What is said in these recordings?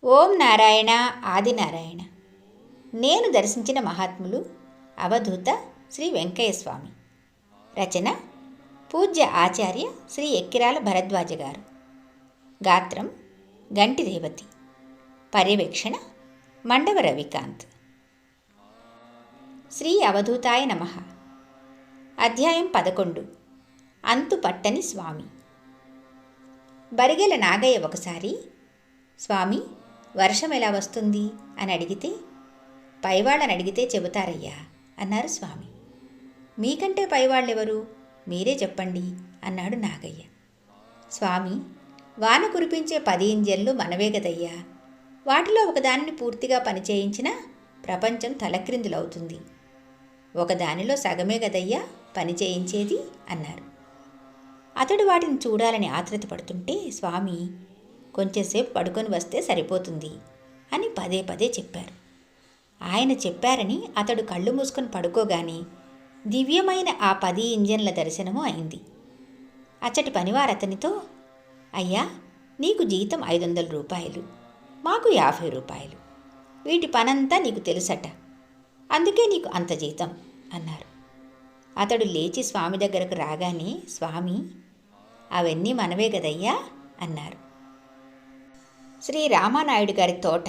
ఓం నారాయణ ఆదినారాయణ. నేను దర్శించిన మహాత్ములు అవధూత శ్రీ వెంకయ్య స్వామి. రచన పూజ్య ఆచార్య శ్రీ ఎక్కిరాల భరద్వాజ గారు. గాత్రం గంటి రేవతి. పర్యవేక్షణ మండవ రవికాంత్. శ్రీ అవధూతాయ నమః. అధ్యాయం 11. అంతు పట్టని స్వామి. బరిగెల నాగయ్య ఒకసారి, స్వామి వర్షం ఎలా వస్తుంది అని అడిగితే, పైవాళ్ళని అడిగితే చెబుతారయ్యా అన్నారు స్వామి. మీకంటే పైవాళ్ళెవరు, మీరే చెప్పండి అన్నాడు నాగయ్య. స్వామి, వాన కురిపించే 10 ఇంజన్లు మనవే గదయ్యా, వాటిలో ఒకదానిని పూర్తిగా పనిచేయించినా ప్రపంచం తలక్రిందులవుతుంది. ఒకదానిలో సగమే గదయ్యా పని చేయించేది అన్నారు. అతడు వాటిని చూడాలని ఆత్రత పడుతుంటే స్వామి, కొంచెంసేపు పడుకొని వస్తే సరిపోతుంది అని పదే పదే చెప్పారు. ఆయన చెప్పారని అతడు కళ్ళు మూసుకొని పడుకోగానే దివ్యమైన ఆ 10 ఇంజన్ల దర్శనము అయింది. అచ్చటి పనివారు అతనితో, అయ్యా, నీకు జీతం 500 రూపాయలు, మాకు 50 రూపాయలు, వీటి పనంతా నీకు తెలుసట, అందుకే నీకు అంత జీతం అన్నారు. అతడు లేచి స్వామి దగ్గరకు రాగానే, స్వామి, అవన్నీ మనవే గదయ్యా అన్నారు. శ్రీ రామానాయుడు గారి తోట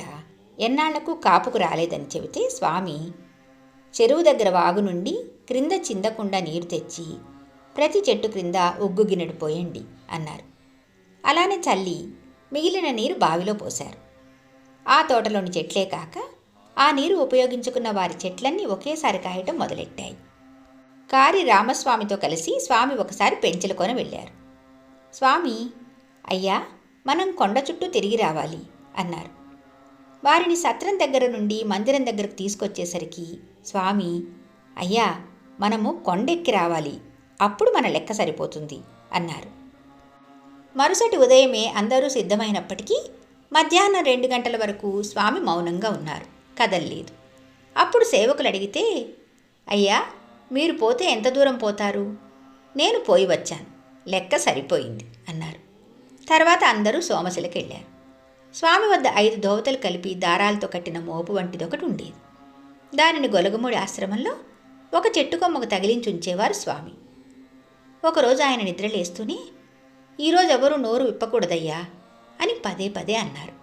ఎన్నాళ్లకు కాపుకు రాలేదని చెబితే స్వామి, చెరువు దగ్గర వాగు నుండి క్రింద చిందకుండా నీరు తెచ్చి ప్రతి చెట్టు క్రింద ఉగ్గు గిన్నెడు పోయండి అన్నారు. అలానే చల్లి మిగిలిన నీరు బావిలో పోశారు. ఆ తోటలోని చెట్లే కాక ఆ నీరు ఉపయోగించుకున్న వారి చెట్లన్నీ ఒకేసారి కాయటం మొదలెట్టాయి. కారి రామస్వామితో కలిసి స్వామి ఒకసారి పెంచలకొని వెళ్ళారు. స్వామి, అయ్యా, మనం కొండ చుట్టూ తిరిగి రావాలి అన్నారు. వారిని సత్రం దగ్గర నుండి మందిరం దగ్గరకు తీసుకొచ్చేసరికి స్వామి, అయ్యా, మనము కొండెక్కి రావాలి, అప్పుడు మన లెక్క సరిపోతుంది అన్నారు. మరుసటి ఉదయమే అందరూ సిద్ధమైనప్పటికీ మధ్యాహ్నం 2 గంటల వరకు స్వామి మౌనంగా ఉన్నారు, కదల్లేదు. అప్పుడు సేవకులు అడిగితే, అయ్యా, మీరు పోతే ఎంత దూరం పోతారు? నేను పోయి వచ్చాను, లెక్క సరిపోయింది అన్నారు. తర్వాత అందరూ సోమశిలకి వెళ్ళారు. స్వామి వద్ద 5 దోవతలు కలిపి దారాలతో కట్టిన మోపు వంటిదొకటి ఉండేది. దానిని గొలగముడి ఆశ్రమంలో ఒక చెట్టు కొమ్మకు తగిలించి ఉంచేవారు స్వామి. ఒకరోజు ఆయన నిద్రలేస్తూనే, ఈరోజు ఎవరూ నోరు విప్పకూడదయ్యా అని పదే పదే అన్నారు.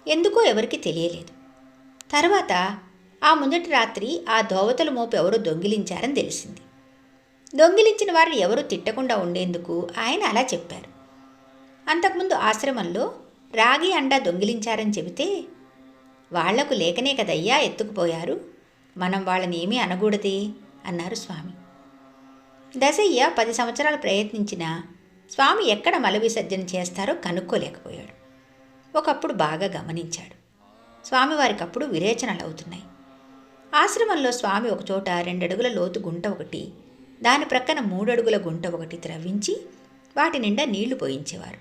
ఎందుకో ఎవరికి తెలియలేదు. తర్వాత ఆ ముందటి రాత్రి ఆ దోవతల మోపు ఎవరో దొంగిలించారని తెలిసింది. దొంగిలించిన వారిని ఎవరూ తిట్టకుండా ఉండేందుకు ఆయన అలా చెప్పారు. అంతకుముందు ఆశ్రమంలో రాగి అండా దొంగిలించారని చెబితే, వాళ్లకు లేకనే కదయ్యా ఎత్తుకుపోయారు, మనం వాళ్ళని ఏమీ అనకూడదే అన్నారు స్వామి. దశయ్య 10 సంవత్సరాలు ప్రయత్నించినా స్వామి ఎక్కడ మల విసర్జన చేస్తారో కనుక్కోలేకపోయాడు. ఒకప్పుడు బాగా గమనించాడు. స్వామివారికి అప్పుడు విరేచనలు అవుతున్నాయి. ఆశ్రమంలో స్వామి ఒకచోట 2 అడుగుల లోతు గుంట ఒకటి, దాని ప్రక్కన 3 అడుగుల గుంట ఒకటి త్రవ్వించి వాటి నిండా నీళ్లు పోయించేవారు.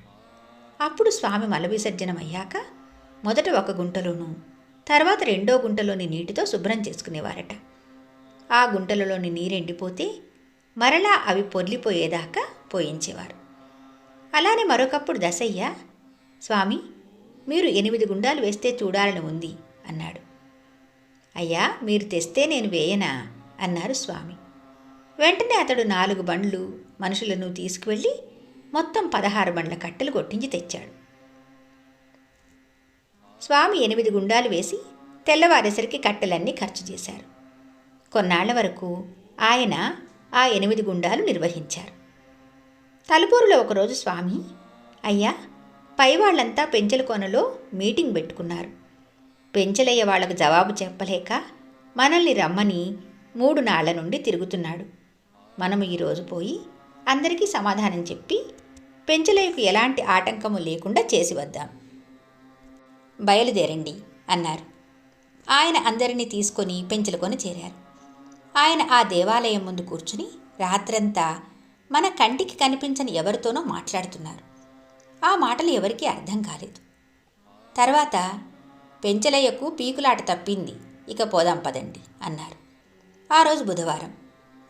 అప్పుడు స్వామి మల విసర్జనం అయ్యాక మొదట ఒక గుంటలోనూ తర్వాత 2వ గుంటలోని నీటితో శుభ్రం చేసుకునేవారట. ఆ గుంటలలోని నీరెండిపోతే మరలా అవి పొర్లిపోయేదాకా పోయించేవారు. అలానే మరొకప్పుడు దశయ్య, స్వామి, మీరు 8 గుండాలు వేస్తే చూడాలని ఉంది అన్నాడు. అయ్యా, మీరు తెస్తే నేను వేయనా అన్నారు స్వామి. వెంటనే అతడు 4 బండ్లు మనుషులను తీసుకువెళ్ళి మొత్తం 16 బండ్ల కట్టెలు కొట్టించి తెచ్చాడు. స్వామి 8 గుండాలు వేసి తెల్లవారేసరికి కట్టెలన్నీ ఖర్చు చేశారు. కొన్నాళ్ల వరకు ఆయన ఆ 8 గుండాలు నిర్వహించారు. తలుపూరులో ఒకరోజు స్వామి, అయ్యా, పైవాళ్లంతా పెంచల కోనలో మీటింగ్ పెట్టుకున్నారు. పెంచలయ్య వాళ్లకు జవాబు చెప్పలేక మనల్ని రమ్మని 3 నాళ్ల నుండి తిరుగుతున్నాడు. మనము ఈరోజు పోయి అందరికీ సమాధానం చెప్పి పెంచలయ్యకు ఎలాంటి ఆటంకము లేకుండా చేసి వద్దాం, బయలుదేరండి అన్నారు. ఆయన అందరినీ తీసుకొని పెంచలకొని చేరారు. ఆయన ఆ దేవాలయం ముందు కూర్చుని రాత్రంతా మన కంటికి కనిపించని ఎవరితోనో మాట్లాడుతున్నారు. ఆ మాటలు ఎవరికీ అర్థం కాలేదు. తర్వాత, పెంచలయ్యకు పీకులాట తప్పింది, ఇక పోదాం పదండి అన్నారు. ఆ రోజు బుధవారం.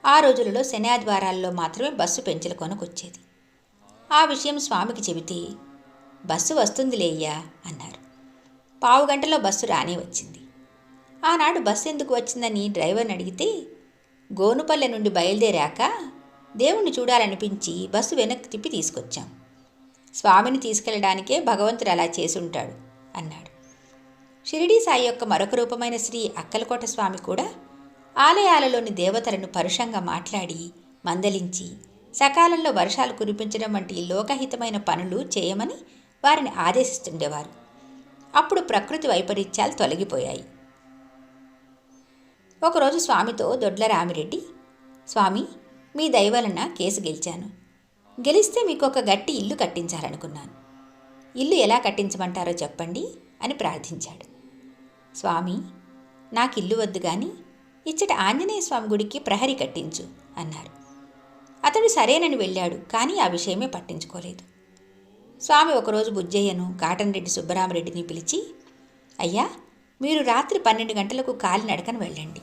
ఆ రోజులలో శనాద్వారాల్లో మాత్రమే బస్సు పెంచల కొనకొచ్చేది. ఆ విషయం స్వామికి చెబితే, బస్సు వస్తుందిలేయ్యా అన్నారు. పావుగంటలో బస్సు రానే వచ్చింది. ఆనాడు బస్సు ఎందుకు వచ్చిందని డ్రైవర్ని అడిగితే, గోనుపల్లె నుండి బయలుదేరాక దేవుణ్ణి చూడాలనిపించి బస్సు వెనక్కి తిప్పి తీసుకొచ్చాం. స్వామిని తీసుకెళ్లడానికే భగవంతుడు అలా చేసుంటాడు అన్నాడు. షిరిడీ సాయి యొక్క మరొక రూపమైన శ్రీ అక్కలకోట స్వామి కూడా ఆలయాలలోని దేవతలను పరుషంగా మాట్లాడి మందలించి సకాలంలో వర్షాలు కురిపించడం వంటి లోకహితమైన పనులు చేయమని వారిని ఆదేశిస్తుండేవారు. అప్పుడు ప్రకృతి వైపరీత్యాలు తొలగిపోయాయి. ఒకరోజు స్వామితో దొడ్ల రామిరెడ్డి, స్వామి, మీ దయ వలన కేసు గెలిచాను. గెలిస్తే మీకు ఒక గట్టి ఇల్లు కట్టించాలనుకున్నాను. ఇల్లు ఎలా కట్టించమంటారో చెప్పండి అని ప్రార్థించాడు. స్వామి, నాకు ఇల్లు వద్దు కానీ ఇచ్చట ఆంజనేయ స్వామి గుడికి ప్రహరీ కట్టించు అన్నారు. అతడు సరేనని వెళ్ళాడు, కానీ ఆ విషయమే పట్టించుకోలేదు. స్వామి ఒకరోజు బుజ్జయ్యను, కాటన్రెడ్డి సుబ్బరామరెడ్డిని పిలిచి, అయ్యా, మీరు రాత్రి 12 గంటలకు కాలినడకన వెళ్ళండి.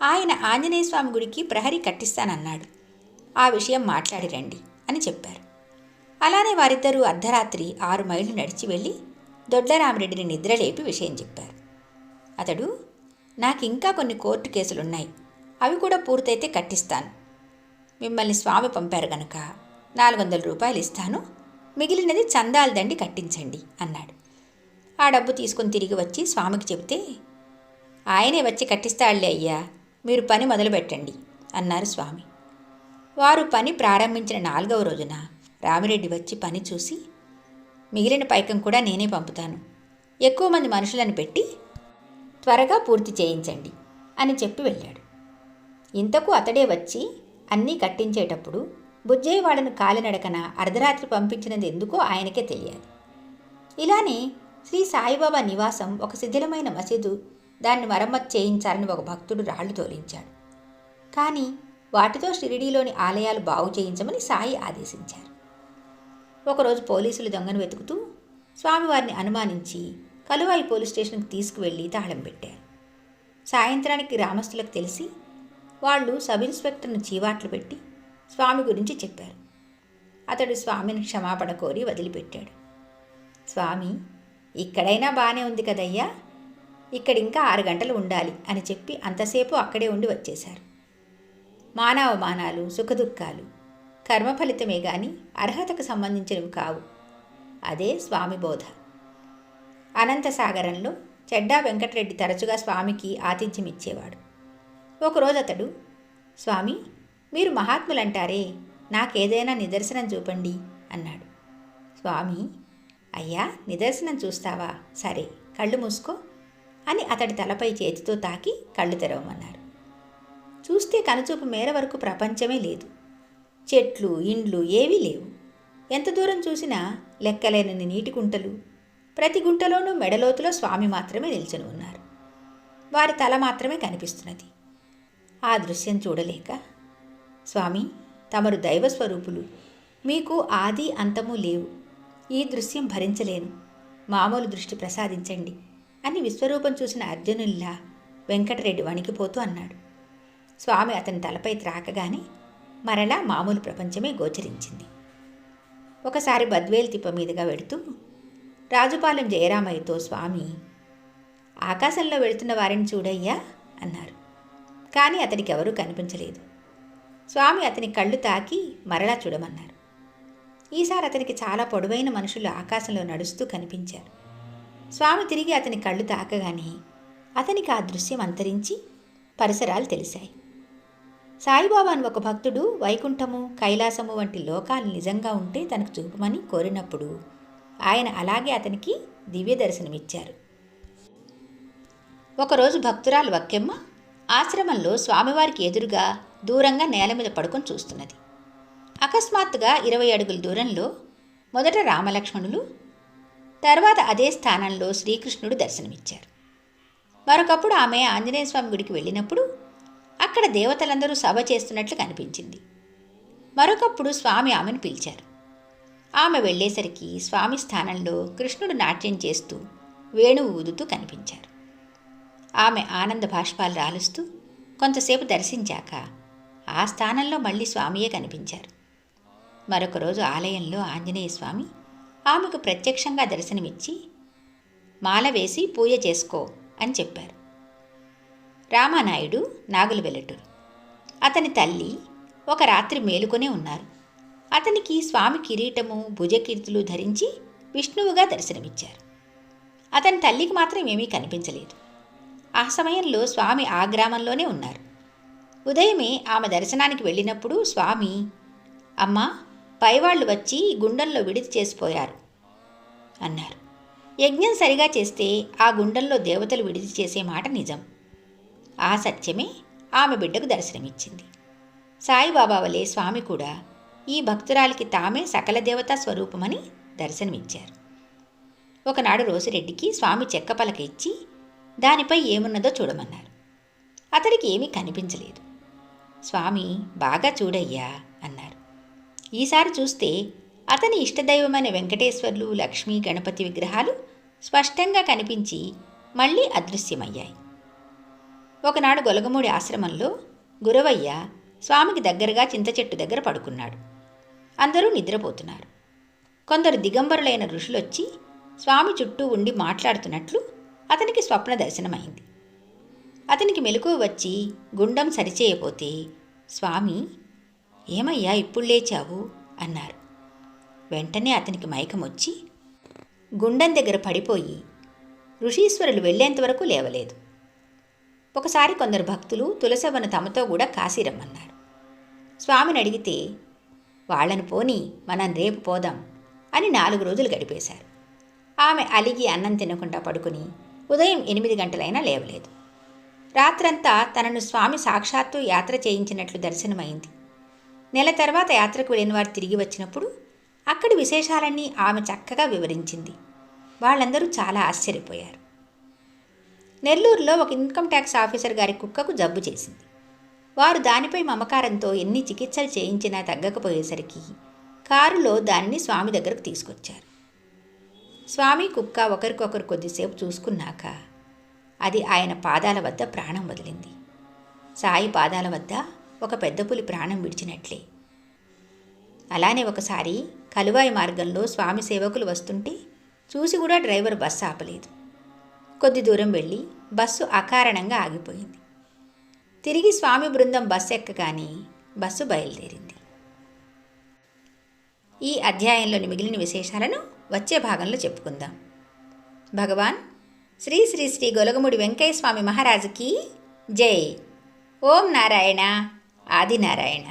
ఆయన ఆంజనేయ స్వామి గుడికి ప్రహరీ కట్టిస్తానన్నాడు. ఆ విషయం మాట్లాడి రండి అని చెప్పారు. అలానే వారిద్దరూ అర్ధరాత్రి 6 మైళ్ళు నడిచి వెళ్ళి దొడ్లరామరెడ్డిని నిద్రలేపి విషయం చెప్పారు. అతడు, నాకింకా కొన్ని కోర్టు కేసులున్నాయి, అవి కూడా పూర్తయితే కట్టిస్తాను. మిమ్మల్ని స్వామి పంపారు గనక 400 రూపాయలు ఇస్తాను, మిగిలినది చందాల దండి కట్టించండి అన్నాడు. ఆ డబ్బు తీసుకుని తిరిగి వచ్చి స్వామికి చెబితే, ఆయనే వచ్చి కట్టిస్తాళ్లే అయ్యా, మీరు పని మొదలుపెట్టండి అన్నారు స్వామి. వారు పని ప్రారంభించిన 4వ రోజున రామిరెడ్డి వచ్చి పని చూసి, మిగిలిన పైకం కూడా నేనే పంపుతాను, ఎక్కువ మంది మనుషులను పెట్టి త్వరగా పూర్తి చేయించండి అని చెప్పి వెళ్ళాడు. ఇంతకు అతడే వచ్చి అన్నీ కట్టించేటప్పుడు బుజ్జయ్య వాళ్ళను కాలినడకన అర్ధరాత్రి పంపించినది ఎందుకో ఆయనకే తెలియాలి. ఇలానే శ్రీ సాయిబాబా నివాసం ఒక శిథిలమైన మసీదు, దాన్ని మరమ్మతు చేయించాలని ఒక భక్తుడు రాళ్లు తోలించాడు. కానీ వాటితో షిరిడీలోని ఆలయాలు బాగు చేయించమని సాయి ఆదేశించారు. ఒకరోజు పోలీసులు దొంగను వెతుకుతూ స్వామివారిని అనుమానించి కలువాయి పోలీస్ స్టేషన్కి తీసుకువెళ్ళి తాళం పెట్టారు. సాయంత్రానికి గ్రామస్తులకు తెలిసి వాళ్ళు సబ్ ఇన్స్పెక్టర్ను చీవాట్లు పెట్టి స్వామి గురించి చెప్పారు. అతడు స్వామిని క్షమాపణ కోరి వదిలిపెట్టాడు. స్వామి, ఇక్కడైనా బాగానే ఉంది కదయ్యా, ఇక్కడింకా 6 గంటలు ఉండాలి అని చెప్పి అంతసేపు అక్కడే ఉండి వచ్చేశారు. మానవమానాలు, సుఖదుఖాలు కర్మ ఫలితమే గాని అర్హతకు సంబంధించినవి కావు. అదే స్వామి బోధ. అనంతసాగరంలో చెడ్డా వెంకటరెడ్డి తరచుగా స్వామికి ఆతిథ్యం ఇచ్చేవాడు. ఒకరోజు అతడు, స్వామి, మీరు మహాత్ములంటారే, నాకేదైనా నిదర్శనం చూపండి అన్నాడు. స్వామి, అయ్యా, నిదర్శనం చూస్తావా, సరే కళ్ళు మూసుకో అని అతడి తలపై చేతితో తాకి కళ్ళు తెరవమన్నారు. చూస్తే కనుచూపు మేర వరకు ప్రపంచమే లేదు. చెట్లు, ఇండ్లు ఏవీ లేవు. ఎంత దూరం చూసినా లెక్కలేనన్ని నీటి గుంటలు, ప్రతి గుంటలోనూ మెడలోతులో స్వామి మాత్రమే నిల్చుని ఉన్నారు. వారి తల మాత్రమే కనిపిస్తున్నది. ఆ దృశ్యం చూడలేక, స్వామి, తమరు దైవస్వరూపులు, మీకు ఆది అంతము లేవు, ఈ దృశ్యం భరించలేను, మామూలు దృష్టి ప్రసాదించండి అని విశ్వరూపం చూసిన అర్జునుల్లా వెంకటరెడ్డి వణికిపోతూ అన్నాడు. స్వామి అతని తలపై త్రాకగానే మరలా మామూలు ప్రపంచమే గోచరించింది. ఒకసారి బద్వేలు తిప్ప మీదుగా వెడుతూ రాజుపాలెం జయరామయ్యతో స్వామి, ఆకాశంలో వెళుతున్న వారిని చూడయ్యా అన్నారు. కానీ అతనికి ఎవరూ కనిపించలేదు. స్వామి అతని కళ్ళు తాకి మరలా చూడమన్నారు. ఈసారి అతనికి చాలా పొడవైన మనుషులు ఆకాశంలో నడుస్తూ కనిపించారు. స్వామి తిరిగి అతని కళ్ళు తాకగానే అతనికి ఆ దృశ్యం అంతరించి పరిసరాలు తెలిసాయి. సాయిబాబాను ఒక భక్తుడు వైకుంఠము, కైలాసము వంటి లోకాలు నిజంగా ఉంటే తనకు చూపమని కోరినప్పుడు ఆయన అలాగే అతనికి దివ్య దర్శనమిచ్చారు. ఒకరోజు భక్తురాలు వక్కెమ్మ ఆశ్రమంలో స్వామివారికి ఎదురుగా దూరంగా నేల మీద పడుకొని చూస్తున్నది. అకస్మాత్తుగా 20 అడుగుల దూరంలో మొదట రామలక్ష్మణులు, తర్వాత అదే స్థానంలో శ్రీకృష్ణుడు దర్శనమిచ్చారు. మరొకప్పుడు ఆమె ఆంజనేయ స్వామి గుడికి వెళ్ళినప్పుడు అక్కడ దేవతలందరూ సభ చేస్తున్నట్లు కనిపించింది. మరొకప్పుడు స్వామి ఆమెను పిలిచారు. ఆమె వెళ్ళేసరికి స్వామి స్థానంలో కృష్ణుడు నాట్యం చేస్తూ వేణువు ఊదుతూ కనిపించారు. ఆమె ఆనంద బాష్పాలు రాలుస్తూ కొంతసేపు దర్శించాక ఆ స్థానంలో మళ్ళీ స్వామియే కనిపించారు. మరొక రోజు ఆలయంలో ఆంజనేయ స్వామి ఆమెకు ప్రత్యక్షంగా దర్శనమిచ్చి, మాల వేసి పూజ చేసుకో అని చెప్పారు. రామానాయుడు నాగుల వెల్లటూరు. అతని తల్లి ఒక రాత్రి మేలుకొనే ఉన్నారు. అతనికి స్వామి కిరీటము భుజకీర్తులు ధరించి విష్ణువుగా దర్శనమిచ్చారు. అతని తల్లికి మాత్రం ఏమీ కనిపించలేదు. ఆ సమయంలో స్వామి ఆ గ్రామంలోనే ఉన్నారు. ఉదయమే ఆమె దర్శనానికి వెళ్ళినప్పుడు స్వామి, అమ్మా, పైవాళ్లు వచ్చి గుండంలో విడిది చేసిపోయారు అన్నారు. యజ్ఞం సరిగా చేస్తే ఆ గుండంలో దేవతలు విడిది చేసే మాట నిజం. ఆ సత్యమే ఆమె బిడ్డకు దర్శనమిచ్చింది. సాయిబాబా వలె స్వామి కూడా ఈ భక్తురాలికి తామే సకల దేవతా స్వరూపమని దర్శనమిచ్చారు. ఒకనాడు రోసిరెడ్డికి స్వామి చెక్క పలక ఇచ్చి దానిపై ఏమున్నదో చూడమన్నారు. అతడికి ఏమీ కనిపించలేదు. స్వామి, బాగా చూడయ్యా అన్నారు. ఈసారి చూస్తే అతని ఇష్టదైవమైన వెంకటేశ్వర్లు, లక్ష్మీ, గణపతి విగ్రహాలు స్పష్టంగా కనిపించి మళ్ళీ అదృశ్యమయ్యాయి. ఒకనాడు గొలగమూడి ఆశ్రమంలో గురవయ్య స్వామికి దగ్గరగా చింత చెట్టు దగ్గర పడుకున్నాడు. అందరూ నిద్రపోతున్నారు. కొందరు దిగంబరులైన ఋషులొచ్చి స్వామి చుట్టూ ఉండి మాట్లాడుతున్నట్లు అతనికి స్వప్న దర్శనమైంది. అతనికి మెలకువ వచ్చి గుండం సరిచేయపోతే స్వామి, ఏమయ్యా ఇప్పుడు లేచావు అన్నారు. వెంటనే అతనికి మైకం వచ్చి గుండం దగ్గర పడిపోయి ఋషీశ్వరులు వెళ్ళేంతవరకు లేవలేదు. ఒకసారి కొందరు భక్తులు తులసవ్వను తమతో కూడా కాశీ రమ్మన్నారు. స్వామిని అడిగితే, వాళ్ళను పోని, మనం రేపు పోదాం అని 4 రోజులు గడిపేశారు. ఆమె అలిగి అన్నం తినకుండా పడుకుని ఉదయం 8 గంటలైనా లేవలేదు. రాత్రంతా తనను స్వామి సాక్షాత్తు యాత్ర చేయించినట్లు దర్శనమైంది. నెల తర్వాత యాత్రకు వెళ్ళిన వారు తిరిగి వచ్చినప్పుడు అక్కడి విశేషాలన్నీ ఆమె చక్కగా వివరించింది. వాళ్ళందరూ చాలా ఆశ్చర్యపోయారు. నెల్లూరులో ఒక ఇన్కమ్ ట్యాక్స్ ఆఫీసర్ గారి కుక్కకు జబ్బు చేసింది. వారు దానిపై మమకారంతో ఎన్ని చికిత్సలు చేయించినా తగ్గకపోయేసరికి కారులో దానిని స్వామి దగ్గరకు తీసుకొచ్చారు. స్వామి, కుక్క ఒకరికొకరు కొద్దిసేపు చూసుకున్నాక అది ఆయన పాదాల వద్ద ప్రాణం వదిలింది. సాయి పాదాల వద్ద ఒక పెద్ద పులి ప్రాణం విడిచినట్లే. అలానే ఒకసారి కలువాయి మార్గంలో స్వామి సేవకులు వస్తుంటే చూసి కూడా డ్రైవర్ బస్సు ఆపలేదు. కొద్ది దూరం వెళ్ళి బస్సు అకారణంగా ఆగిపోయింది. తిరిగి స్వామి బృందం బస్సు ఎక్కగానే బస్సు బయలుదేరింది. ఈ అధ్యాయంలోని మిగిలిన విశేషాలను వచ్చే భాగంలో చెప్పుకుందాం. భగవాన్ శ్రీ శ్రీ శ్రీ గొలగముడి వెంకయ్య స్వామి మహారాజుకి జై. ఓం నారాయణ ఆదినారాయణ.